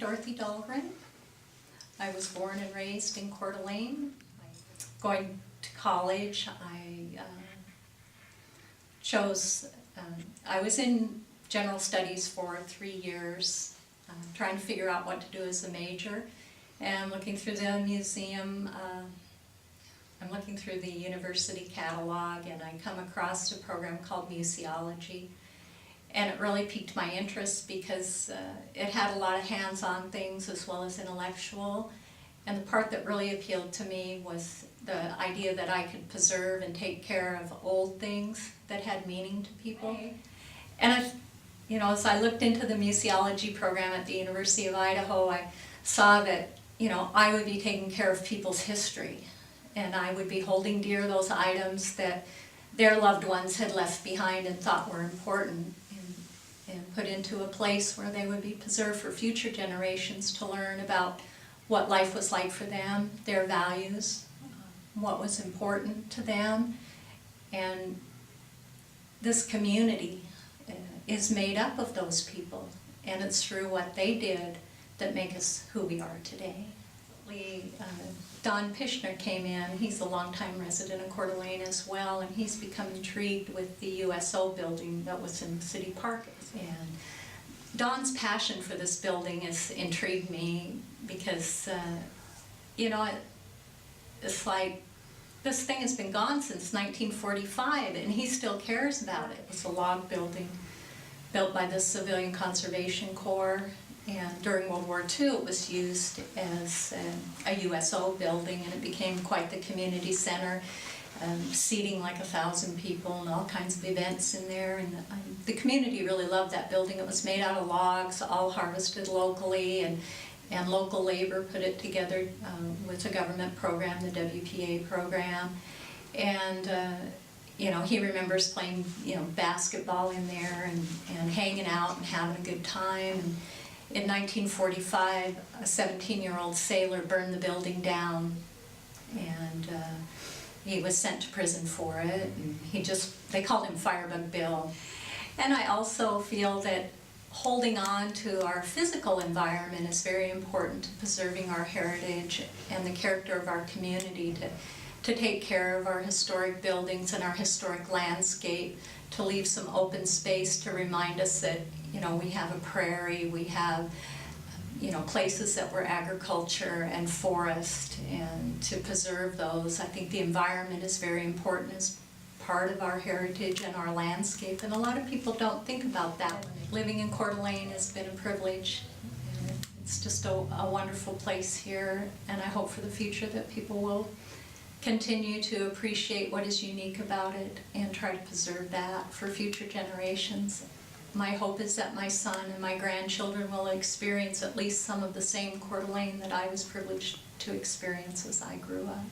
Dorothy Dahlgren. I was born and raised in Coeur d'Alene. Going to college, I was in general studies for 3 years, trying to figure out what to do as a major. And looking through the museum, I'm looking through the university catalog, and I come across a program called museology. And it really piqued my interest because it had a lot of hands-on things as well as intellectual. And the part that really appealed to me was the idea that I could preserve and take care of old things that had meaning to people. And as I looked into the museology program at the University of Idaho, I saw that I would be taking care of people's history, and I would be holding dear those items that their loved ones had left behind and thought were important, and put into a place where they would be preserved for future generations to learn about what life was like for them, their values, what was important to them. And this community is made up of those people, and it's through what they did that make us who we are today. Don Pishner came in. He's a longtime resident of Coeur d'Alene as well, and he's become intrigued with the USO building that was in City Park. And Don's passion for this building has intrigued me because, it's like this thing has been gone since 1945, and he still cares about it. It's a log building built by the Civilian Conservation Corps. And during World War II, it was used as a USO building, and it became quite the community center, seating like 1,000 people and all kinds of events in there. And the community really loved that building. It was made out of logs, all harvested locally, and local labor put it together with a government program, the WPA program. And he remembers playing basketball in there and hanging out and having a good time. And in 1945, a 17-year-old sailor burned the building down, and he was sent to prison for it. And they called him Firebug Bill. And I also feel that holding on to our physical environment is very important to preserving our heritage and the character of our community, to take care of our historic buildings and our historic landscape, to leave some open space to remind us that we have a prairie, we have places that were agriculture and forest, and to preserve those. I think the environment is very important as part of our heritage and our landscape, and a lot of people don't think about that. Living in Coeur d'Alene has been a privilege. It's just a wonderful place here, and I hope for the future that people will continue to appreciate what is unique about it and try to preserve that for future generations. My hope is that my son and my grandchildren will experience at least some of the same Coeur d'Alene that I was privileged to experience as I grew up.